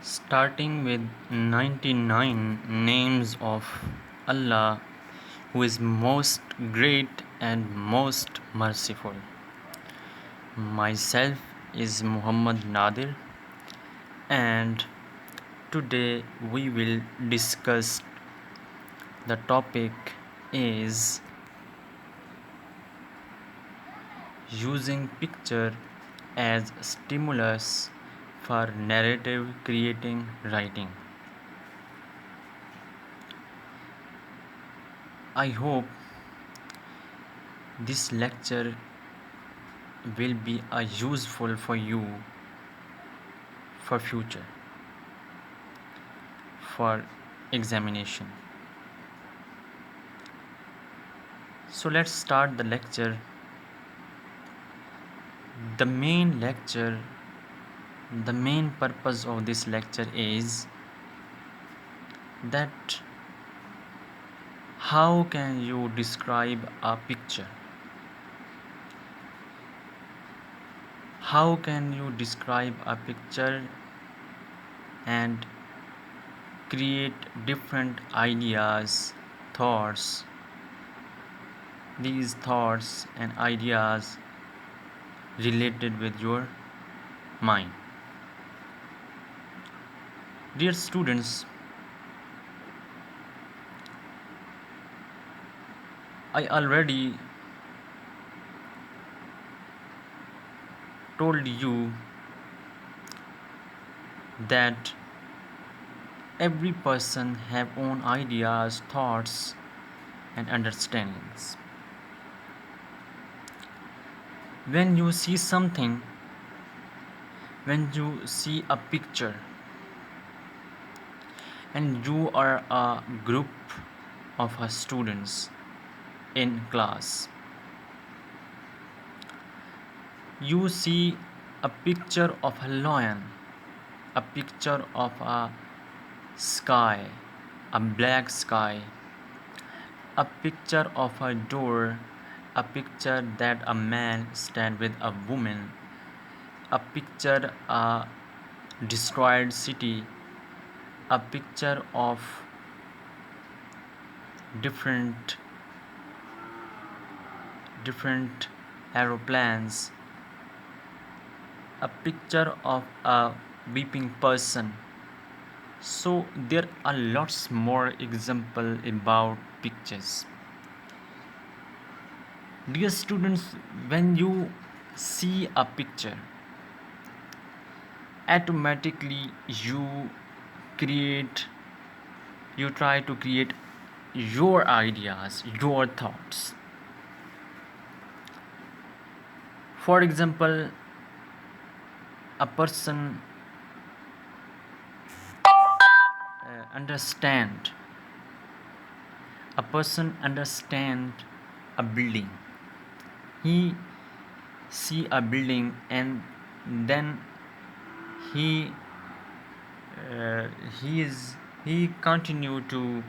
starting with 99 names of Allah, who is most great and most merciful. Myself is Muhammad Nadir, and today we will discuss the topic is using picture as stimulus for narrative creating writing. I hope this lecture will be useful for you for future, for examination. So let's start the lecture. The main purpose of this lecture is that how can you describe a picture? How can you describe a picture and create different ideas, thoughts? These thoughts and ideas related with your mind. Dear students, I already told you that every person have own ideas, thoughts and understandings. When you see something, when you see a picture and you are a group of students in class, you see a picture of a lion, a picture of a sky, a black sky, a picture of a door, a picture that a man stand with a woman, a picture a destroyed city, a picture of different aeroplanes, a picture of a weeping person. So there are lots more example about pictures. Dear students, when you see a picture, automatically create you try to create your ideas, your thoughts. For example, a person understand a building. He see a building and then he uh, he is he continue to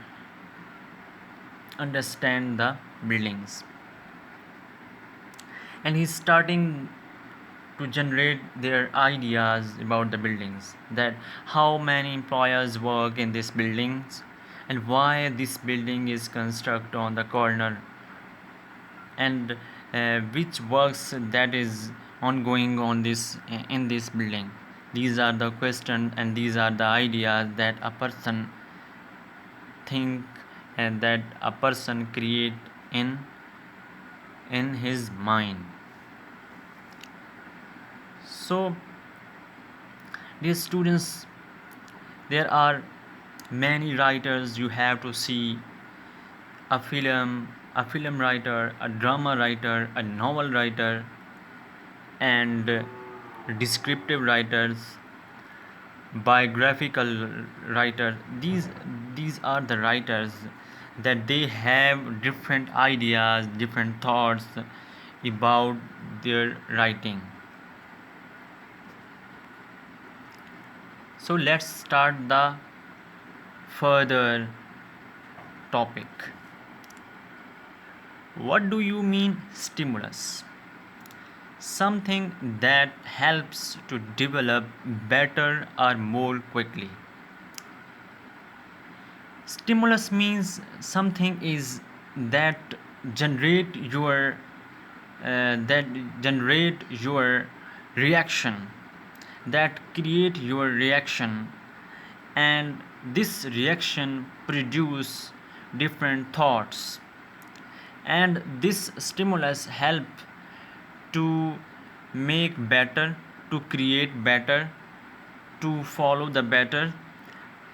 understand the buildings, and he's starting to generate their ideas about the buildings, that how many employers work in these buildings and why this building is constructed on the corner, and which works that is ongoing on this in this building. These are the questions and these are the ideas that a person think and that a person create in his mind. So dear students, there are many writers. You have to see a film writer, a drama writer, a novel writer, and descriptive writers, biographical writers. These are the writers that they have different ideas, different thoughts about their writing. So let's start the further topic. What do you mean stimulus? something that helps to develop better or more quickly. Stimulus means something is that generate your that generate your reaction, that create your reaction, and this reaction produce different thoughts, and this stimulus help to make better, to create better, to follow the better,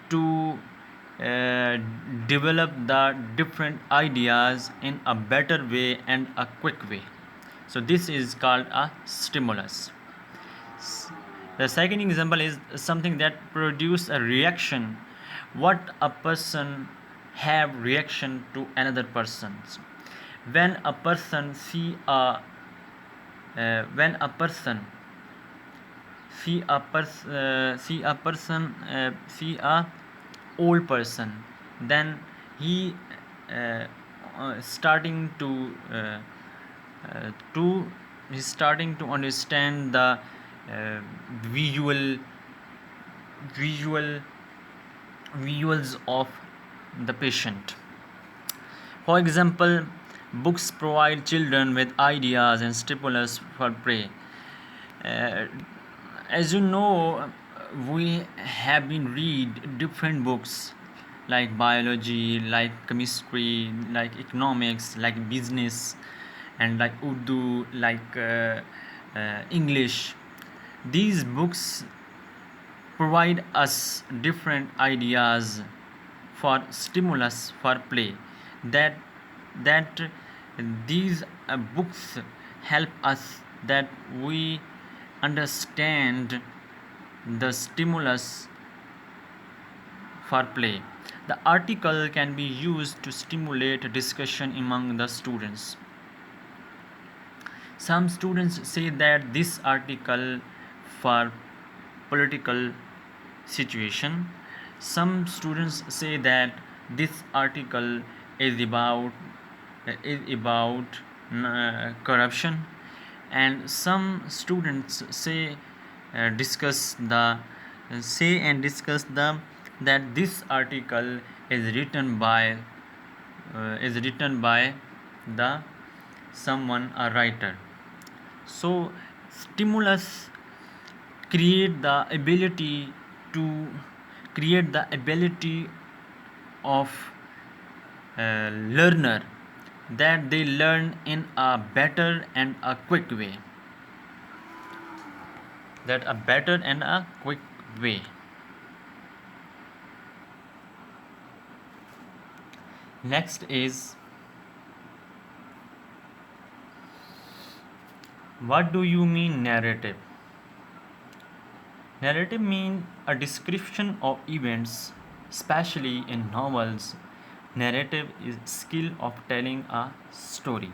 to uh, develop the different ideas in a better way and a quick way. So this is called a stimulus. The second example is something that produce a reaction. What a person have reaction to another person's. When a person when a person see a old person, then he uh, starting to he's starting to understand the visual visual visuals of the patient. For example, books provide children with ideas and stimulus for play. uh, as you know, we have been read different books like biology, like chemistry, like economics, like business, and like Urdu, like English. These books provide us different ideas for stimulus for play, that that these books help us that we understand the stimulus for play. The article can be used to stimulate discussion among the students. Some students say that this article for political situation. Some students say that this article is about corruption, and some students discuss the that this article is written by the someone, a writer. So stimulus create the ability to create the ability of learner, that they learn in a better and a quick way, that a better and a quick way. Next is, what do you mean narrative? Narrative means a description of events, especially in novels. Narrative is skill of telling a story.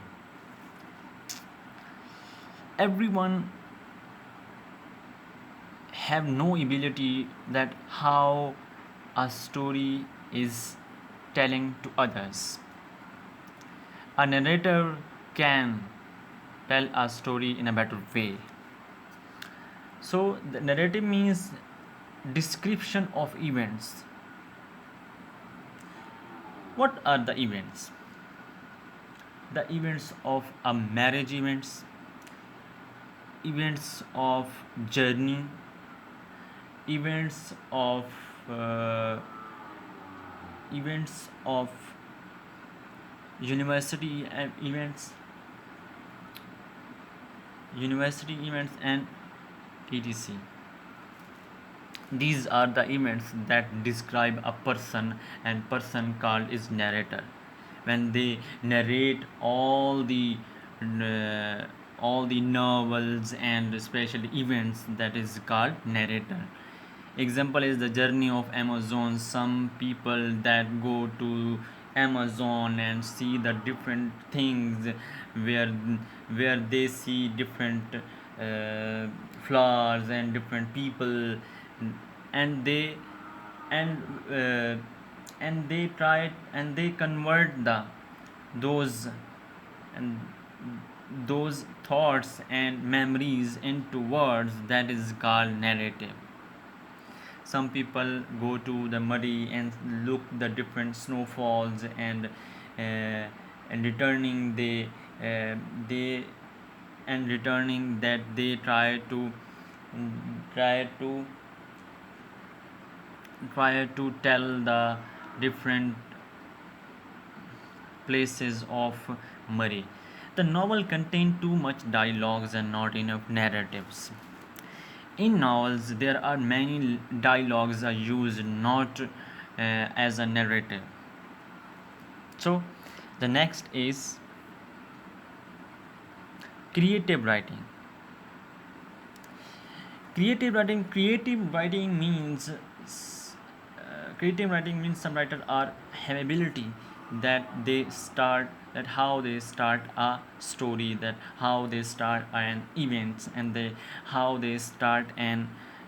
Everyone have no ability that how a story is telling to others. A narrator can tell a story in a better way. So the narrative means description of events. What are the events? The events of a marriage, events of journey, events of uh, events of university events and etc. These are the events that describe a person, and person called is narrator. When they narrate all the novels and especially events, that is called narrator. Example is the journey of Amazon. Some people that go to Amazon and see the different things, where where they see different flowers and different people, and and uh, they try and they convert the those and those thoughts and memories into words, that is called narrative. Some people go to the muddy and look the different snowfalls, and returning they and returning that they try to tell the different places of Murray. The novel contained too much dialogues and not enough narratives. In novels, there are many dialogues are used not as a narrative. So, the next is creative writing. Creative writing means some writers are have ability that they start that how they start a story, that how they start an events, and they how they start an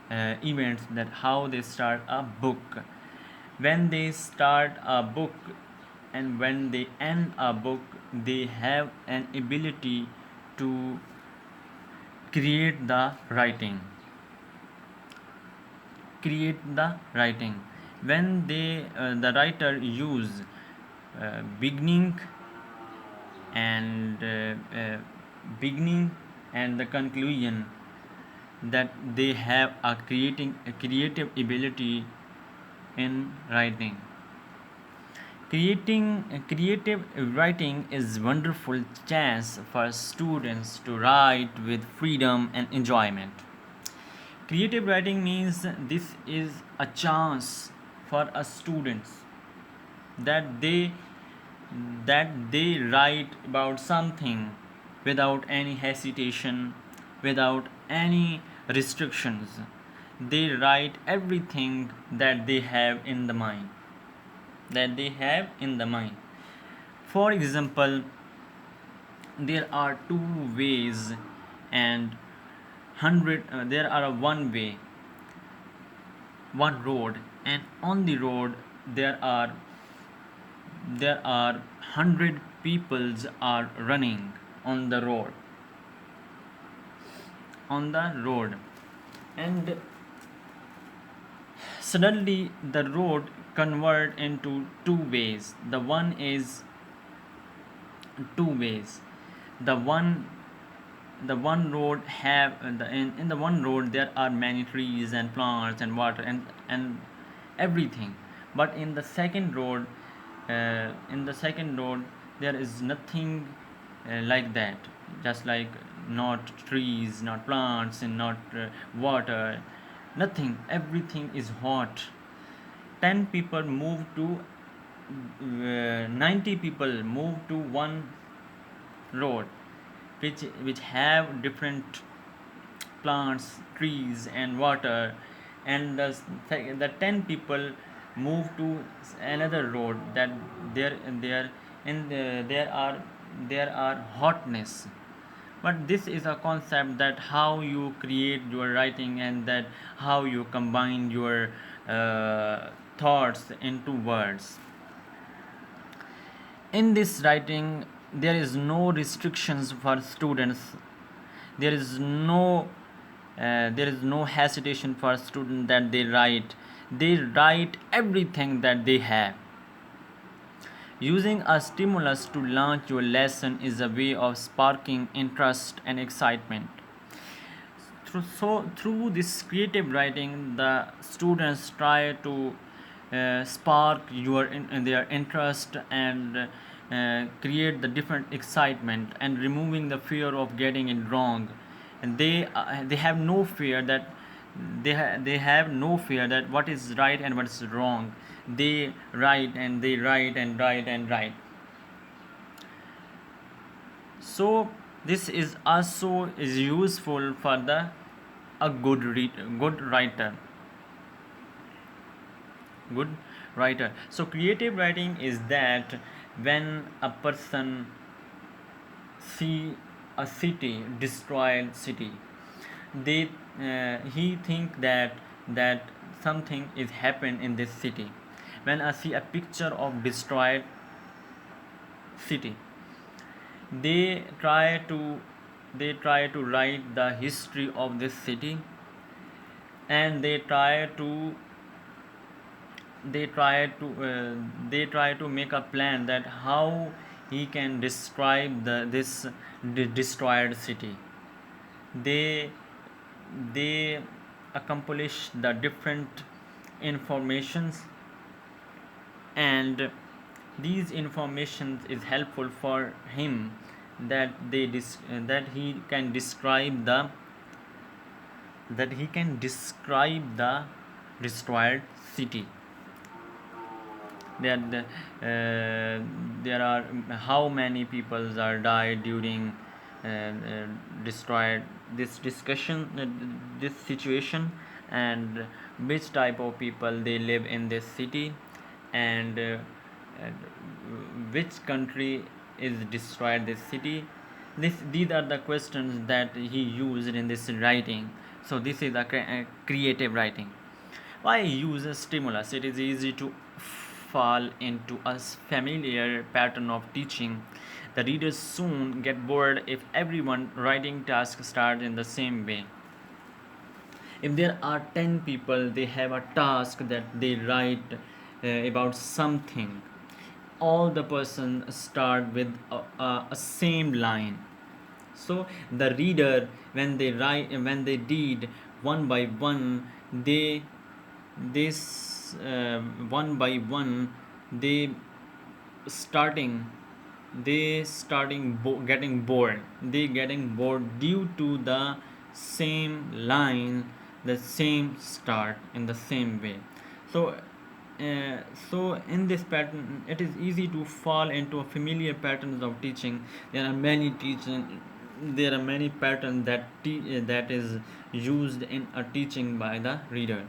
events, that how they start a book. When they start a book and when they end a book, they have an ability to create the writing when the writer use beginning and beginning and the conclusion, that they have a creative ability in writing. Creative writing is wonderful chance for students to write with freedom and enjoyment. Creative writing means this is a chance for a students that they write about something without any hesitation, without any restrictions. They write everything that they have in the mind. For example, there are two ways and there are one road, and on the road there are 100 peoples are running on the road, and suddenly the road convert into two ways. The one the one road have in the one road there are many trees and plants and water and everything, but in the second road there is nothing like that, just like not trees, not plants, and not water, nothing, everything is hot. 10 people move to 90 people move to one road, which have different plants, trees, and water, and the 10 people move to another road, that there and there are hotness. But this is a concept, that how you create your writing, and that how you combine your thoughts into words. In this writing, there is no restrictions for students. There is no hesitation for students, that they write everything that they have. Using a stimulus to launch your lesson is a way of sparking interest and excitement. Through this creative writing, the students try to spark their interest, and create the different excitement, and removing the fear of getting it wrong. And they have no fear that they have no fear that what is right and what is wrong. They write and they write and write and write. So this is also is useful for the a good writer. So creative writing is that when a person see a destroyed city, they he think that something is happened in this city. When I see a picture of destroyed city, they try to write the history of this city, and they try to make a plan that how he can describe this destroyed city. They they accomplish the different informations, and these informations is helpful for him, that that he can describe the destroyed city. That there are how many people are died during destroyed this discussion, this situation, and which type of people they live in this city, and which country is destroyed this city. These are the questions that he used in this writing. So this is a creative writing. Why use a stimulus? It is easy to fall into a familiar pattern of teaching. The readers soon get bored if everyone writing task starts in the same way. If there are 10 people, they have a task that they write about something. All the person start with a same line. So the reader, when they read one by one, they this one by one, they starting getting bored. They getting bored due to the same line, the same start in the same way. So so in this pattern, it is easy to fall into a familiar patterns of teaching. There are many patterns that is used in a teaching by the reader.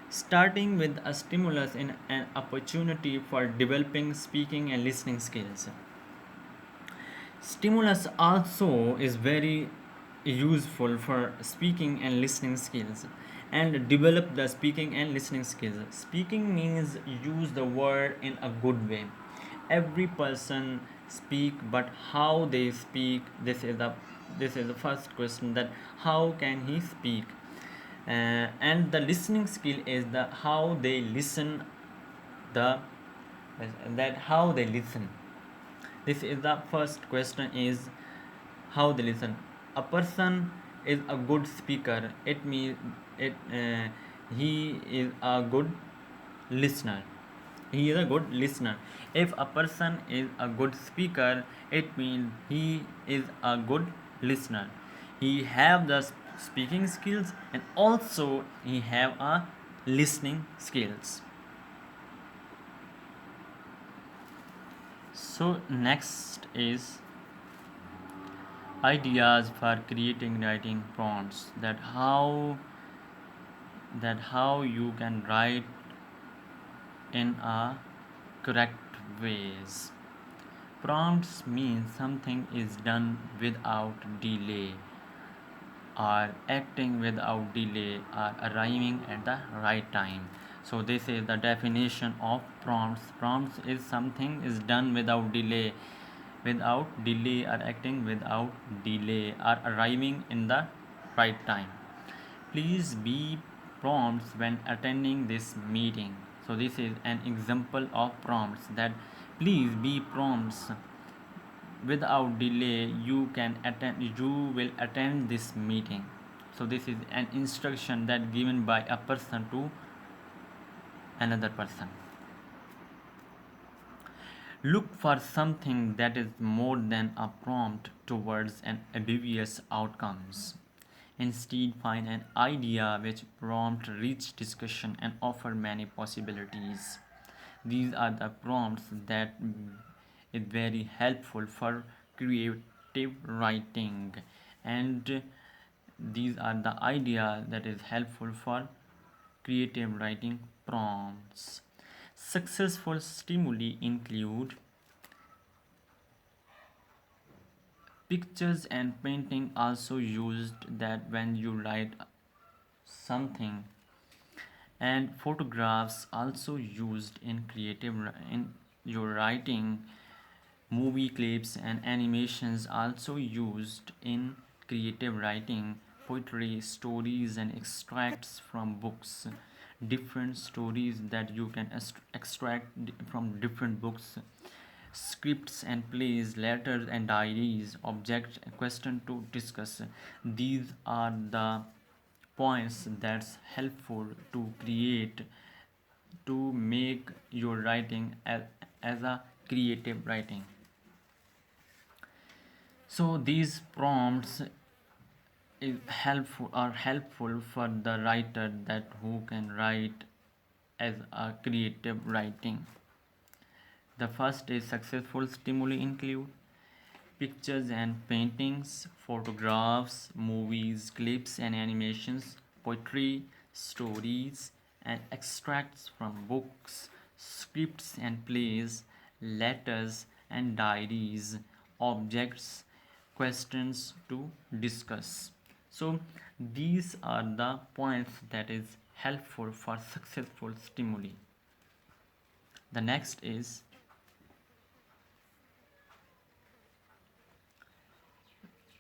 Starting with a stimulus in an opportunity for developing speaking and listening skills. Stimulus also is very useful for speaking and listening skills, and develop the speaking and listening skills. Speaking means use the word in a good way. Every person speak, but how they speak, this is the first question, that how can he speak. And the listening skill is the how they listen, the that how they listen. This is the first question, is how they listen. A person is a good speaker, it means it he is a good listener. He is a good listener. If a person is a good speaker, it means he is a good listener. He have the speaking skills, and also he have a listening skills. So next is ideas for creating writing prompts, that how you can write in a correct ways. Prompts mean something is done without delay, or acting without delay, or arriving at the right time. So this is the definition of prompts. Prompts is something is done without delay, or acting without delay, or arriving in the right time. Please be prompts when attending this meeting. So this is an example of prompts, that please be prompts without delay, you will attend this meeting. So this is an instruction that given by a person to another person. Look for something that is more than a prompt towards an obvious outcomes. Instead, find an idea which prompt rich discussion and offer many possibilities. These are the prompts that is very helpful for creative writing, and these are the idea that is helpful for creative writing prompts. Successful stimuli include pictures and painting, also used that when you write something, and photographs also used in creative in your writing. Movie clips and animations also used in creative writing, poetry, stories, and extracts from books. Different stories that you can extract from different books, scripts and plays, letters and diaries, object, question to discuss. These are the points that's helpful to create, to make your writing as a creative writing. So these prompts are helpful for the writer that who can write as a creative writing. The first is successful stimuli include pictures and paintings, photographs, movies, clips and animations, poetry, stories, and extracts from books, scripts and plays, letters and diaries, objects, questions to discuss. So, these are the points that is helpful for successful stimuli. The next is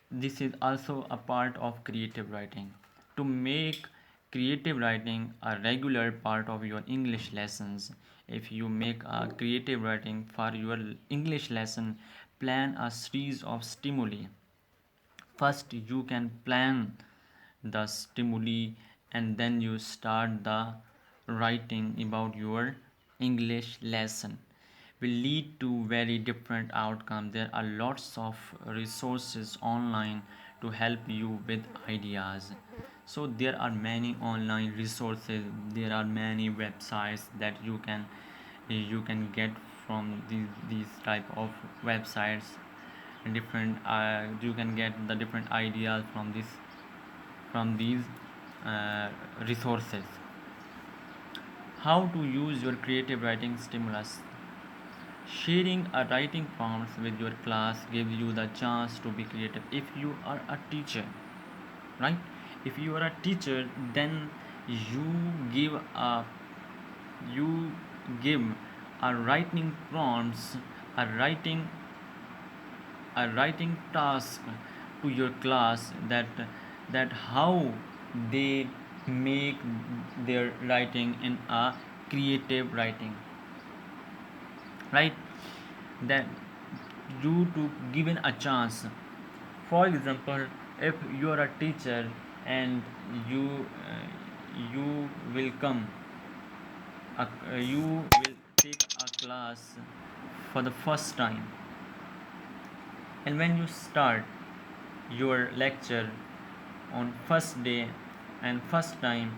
this is also a part of creative writing. To make creative writing a regular part of your English lessons, if you make a creative writing for your English lesson, plan a series of stimuli. First, you can plan the stimuli and then you start the writing about your English lesson. Will lead to very different outcomes. There are lots of resources online to help you with ideas. So there are many online resources, there are many websites that you can get from these type of websites. Different you can get the different ideas from these resources. How to use your creative writing stimulus. Sharing a writing prompts with your class gives you the chance to be creative. If you are a teacher, right? If you are a teacher, then you give a you give a writing prompts, a writing task to your class, that how they make their writing in a creative writing, right? That you to given a chance. For example, if you are a teacher and you will come you will take a class for the first time, and when you start your lecture on first day and first time,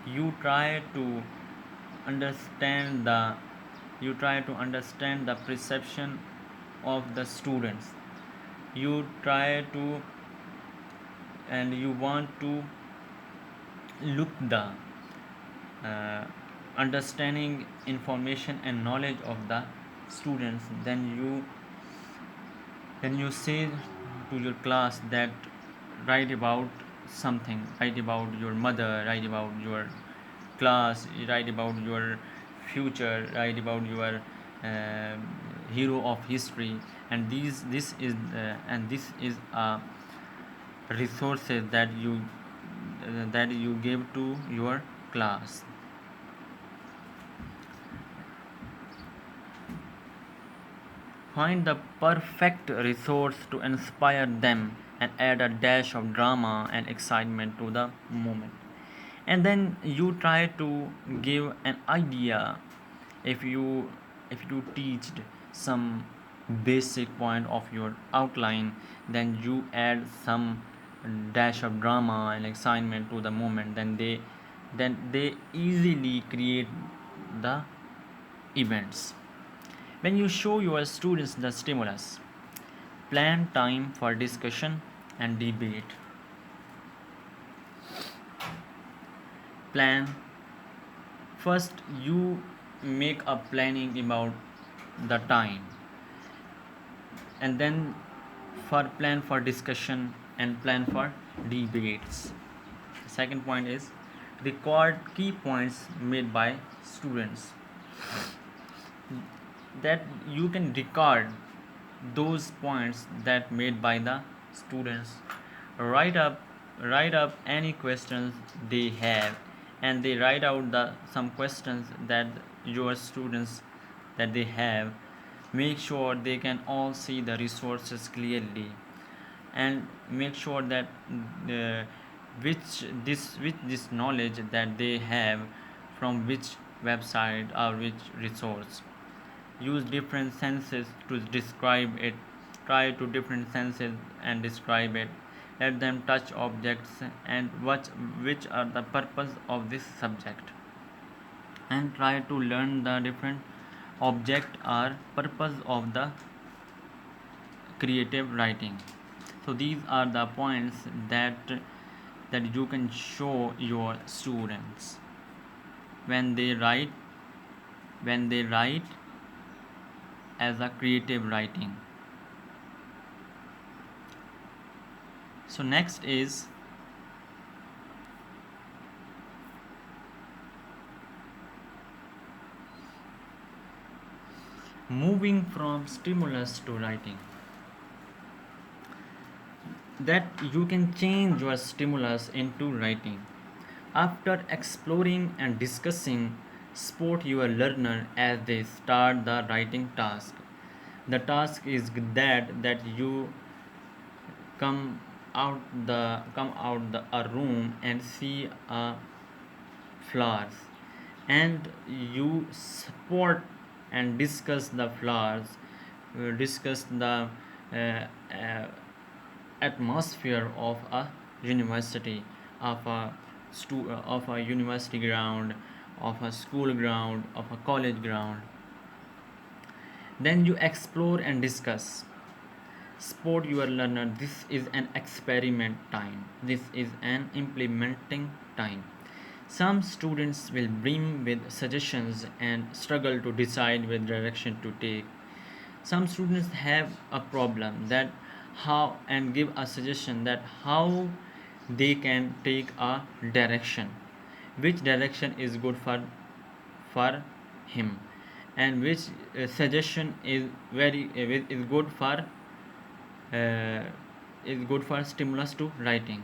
you try to understand the perception of the students. You try to and you want to look the uh, understanding information and knowledge of the students. Then you say to your class that write about something, write about your mother, write about your class, write about your future, write about your uh, hero of history. And this is a resources that you give to your class. Find the perfect resource to inspire them and add a dash of drama and excitement to the moment. And then you try to give an idea. If you teached some basic point of your outline, then you add some dash of drama and excitement to the moment. Then they easily create the events. When you show your students the stimulus, plan time for discussion and debate. Plan. First, you make a planning about the time, and then for plan for discussion and plan for debates. Second point is record key points made by students. That you can record those points that made by the students. Write up write up any questions they have, and they write out the some questions that your students that they have. Make sure they can all see the resources clearly, and make sure that uh, which this knowledge that they have from which website or which resource. Use different senses to describe it. Try to different senses and describe it. Let them touch objects and watch which are the purpose of this subject, and try to learn the different object or purpose of the creative writing. So these are the points that you can show your students when they write as a creative writing. So next is moving from stimulus to writing. That you can change your stimulus into writing. After exploring and discussing, support your learner as they start the writing task. The task is that you come come out the a room and see flowers, and you support and discuss the flowers, discuss the uh, uh, atmosphere of a university, of a university ground, of a school ground, of a college ground. Then you explore and discuss. Support your learner. This is an experiment time. This is an implementing time. Some students will bring with suggestions and struggle to decide which direction to take. Some students have a problem that how, and give a suggestion that how they can take a direction, which direction is good for him, and which suggestion is good for uh, stimulus to writing.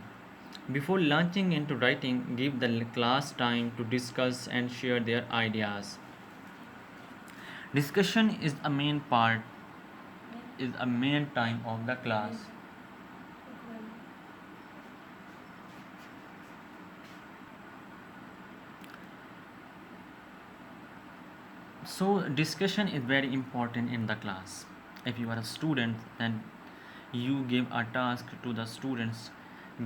Before launching into writing, give the class time to discuss and share their ideas. Discussion is a main time of the class. So discussion is very important in the class. If you are a student, then you give a task to the students,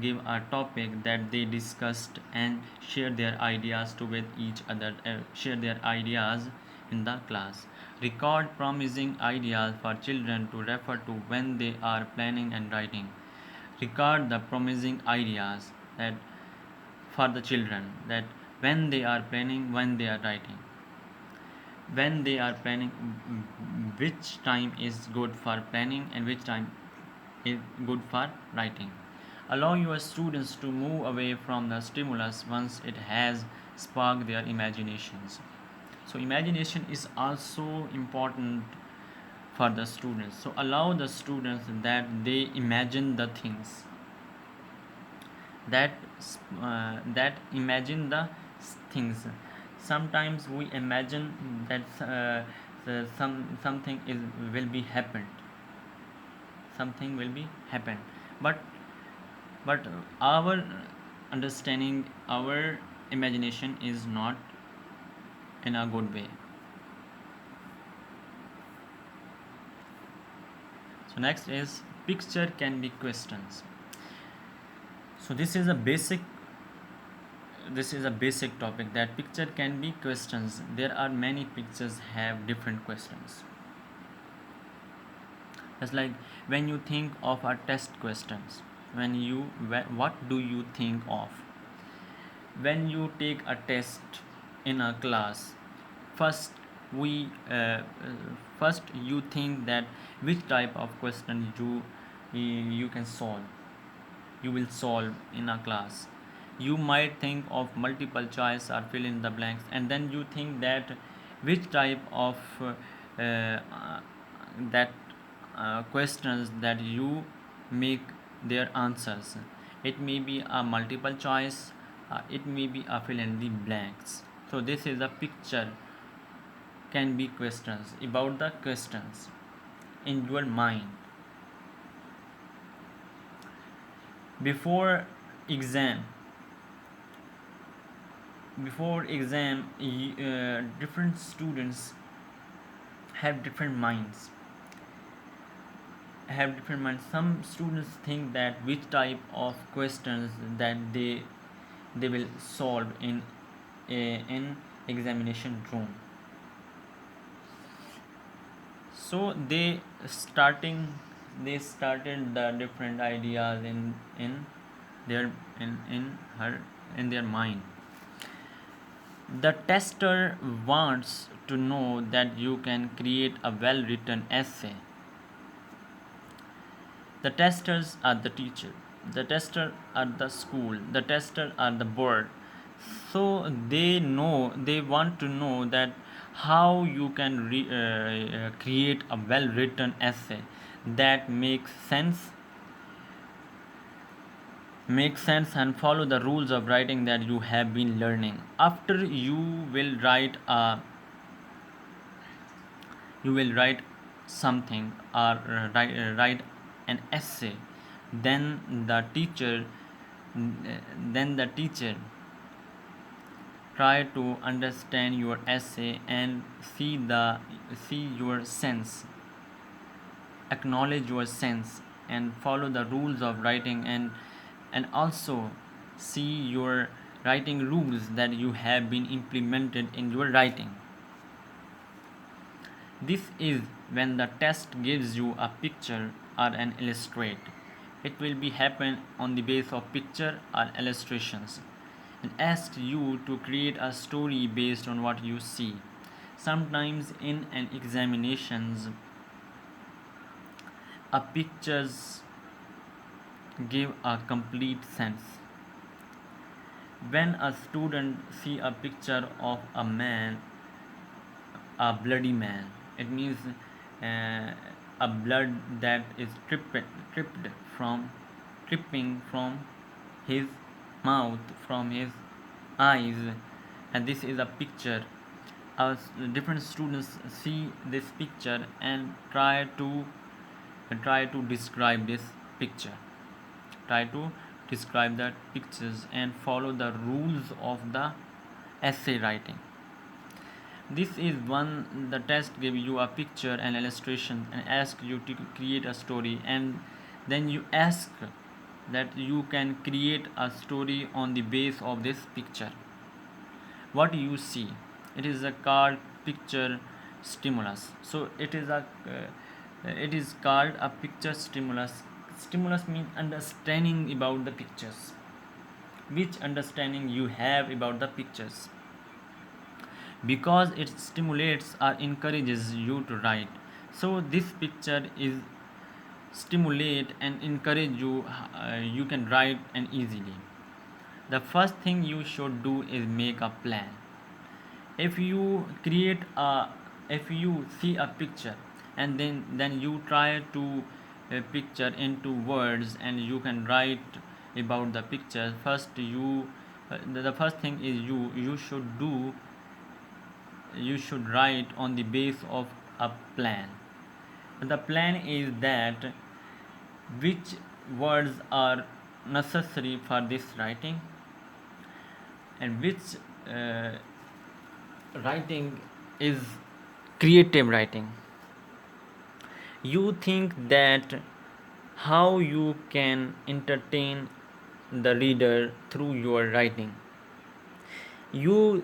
give a topic that they discussed, and share their ideas to with each other, share their ideas in the class. Record promising ideas for children to refer to when they are planning and writing. Record the promising ideas that for the children, that when they are planning, when they are writing, when they are planning, which time is good for planning and which time is good for writing. Allow your students to move away from the stimulus once it has sparked their imaginations. So imagination is also important for the students. So allow the students that they imagine the things, that that imagine the things. Sometimes we imagine that something is will be happened, something will be happened, but our understanding, our imagination is not in a good way. So next is picture can be questions. So this is a basic topic, that picture can be questions. There are many pictures have different questions. It's like when you think of a test questions, what do you think of when you take a test in a class? First we first you think that which type of question you can solve, you will solve in a class. You might think of multiple choice or fill in the blanks, and then you think that which type of that questions that you make their answers. It may be a multiple choice, it may be a fill in the blanks. So this is a picture can be questions about the questions in your mind. Before exam, different students have different minds. Some students think that which type of questions that they will solve in examination room. So they started the different ideas their in their mind. The tester wants to know that you can create a well written essay. The testers are the teacher, the tester are the school, the tester are the board. So they want to know that how you can create a well written essay that makes sense and follow the rules of writing that you have been learning. After you will write something or write an essay, then the teacher try to understand your essay and see your sense, acknowledge your sense, and follow the rules of writing, and also see your writing rules that you have been implemented in your writing. This is when the test gives you a picture or an illustrate. It will be happen on the base of picture or illustrations and asks you to create a story based on what you see. Sometimes in an examinations, a pictures give a complete sense. When a student see a picture of a man, a bloody man, it means a blood that is tripping from his mouth, from his eyes, and this is a picture. Different students see this picture and try to describe this picture, try to describe the pictures and follow the rules of the essay writing. This is one the test gives you a picture and illustration and ask you to create a story, and then you ask that you can create a story on the base of this picture. What do you see? It is a called picture stimulus. So it is called a picture stimulus. Stimulus means understanding about the pictures. Which understanding you have about the pictures? Because it stimulates or encourages you to write. So this picture is stimulate and encourage you. You can write and easily. The first thing you should do is make a plan. If you see a picture and then you try to picture into words and you can write about the picture. The first thing is you should write on the base of a plan. The plan is that which words are necessary for this writing and which writing is creative writing. You think that how you can entertain the reader through your writing. You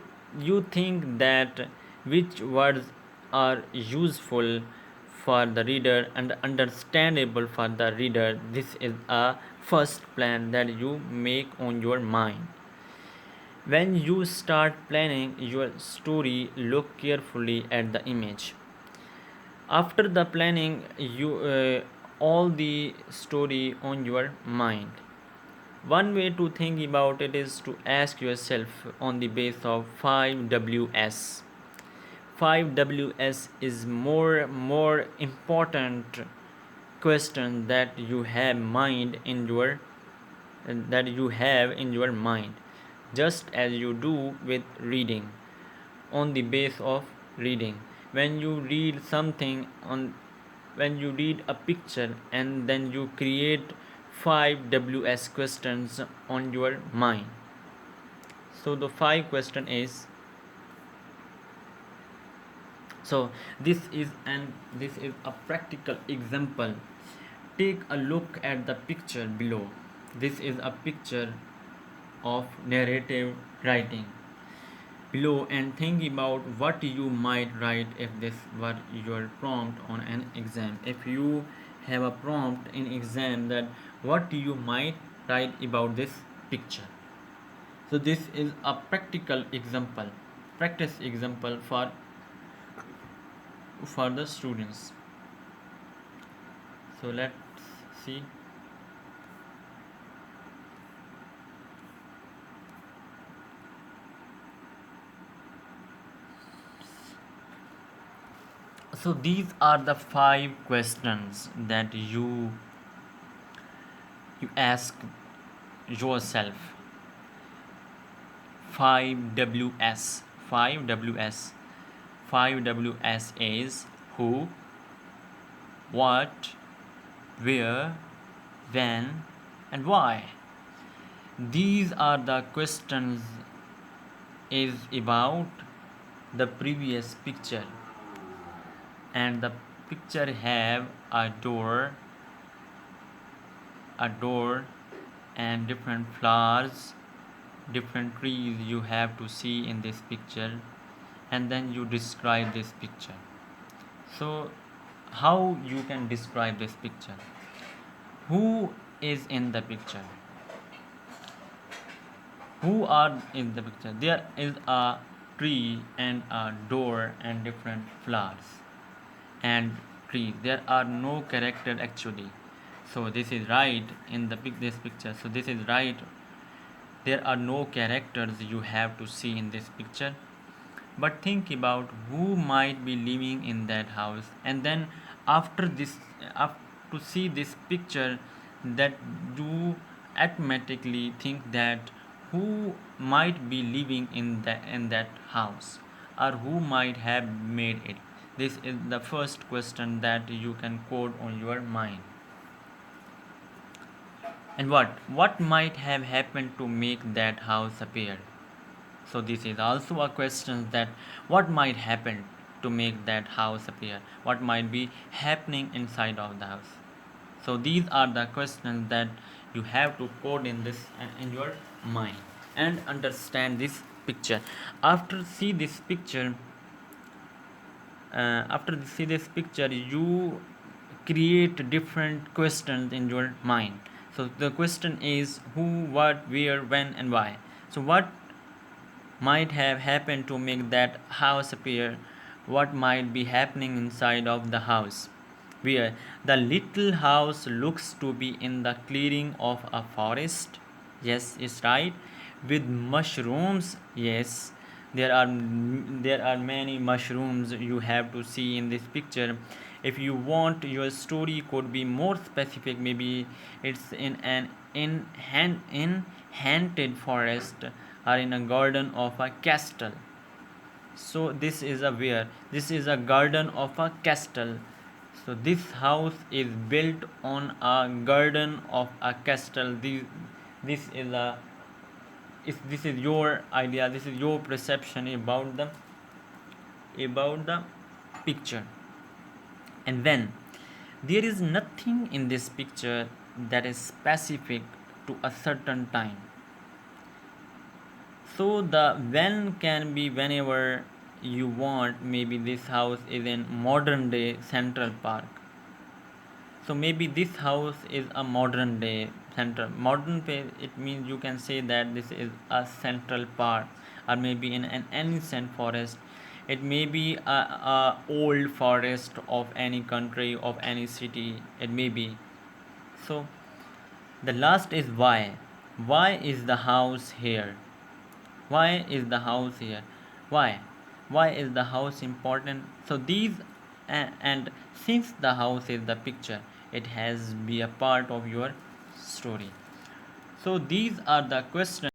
think that which words are useful for the reader and understandable for the reader. This is a first plan that you make on your mind. When you start planning your story, look carefully at the image. After the planning, you all the story on your mind. One way to think about it is to ask yourself on the base of 5 Ws is more important questions that you have in your mind, just as you do with reading. On the base of reading, when you read something on when you read a picture, and then you create 5 WS questions on your mind. So the 5 question is, so this is a practical example. Take a look at the picture below. This is a picture of narrative writing below, and think about what you might write if this were your prompt on an exam. If you have a prompt in exam, that what you might write about this picture. So this is a practical example, practice example for the students. So let's see. So these are the 5 questions that you ask yourself. 5 WS. 5 WS. 5 WS is who, what, where, when, and why. These are the questions is about the previous picture, and the picture have a door and different flowers, different trees you have to see in this picture, and then you describe this picture. So how you can describe this picture? Who is in the picture? Who are in the picture? There is a tree and a door and different flowers and trees. There are no character actually. So this is right in this picture. So this is right. There are no characters you have to see in this picture. But think about who might be living in that house, and then after this, to see this picture, that you automatically think that who might be living in that house, or who might have made it. This is the first question that you can code on your mind. And what might have happened to make that house appear? So this is also a question, that what might happen to make that house appear? What might be happening inside of the house? So these are the questions that you have to code in your mind and understand this picture. After see this picture, you create different questions in your mind. So the question is who, what, where, when, and why. So what might have happened to make that house appear? What might be happening inside of the house? Where the little house looks to be in the clearing of a forest. Yes, it's right. With mushrooms. Yes, there are many mushrooms you have to see in this picture. If you want your story could be more specific, maybe it's in an enchanted forest, or in a garden of a castle. So this is a where this is a garden of a castle. So this house is built on a garden of a castle. This is a if this is your idea, this is your perception about the picture. And when there is nothing in this picture that is specific to a certain time. So the when can be whenever you want. Maybe this house is in modern day Central Park. So maybe this house is a modern day central modern page. It means you can say that this is a Central Park, or maybe in an ancient forest. It may be a old forest of any country, of any city. It may be. So the last is why. Why is the house here? Why is the house here? Why is the house important? So these and since the house is the picture, it has be a part of your story. So these are the questions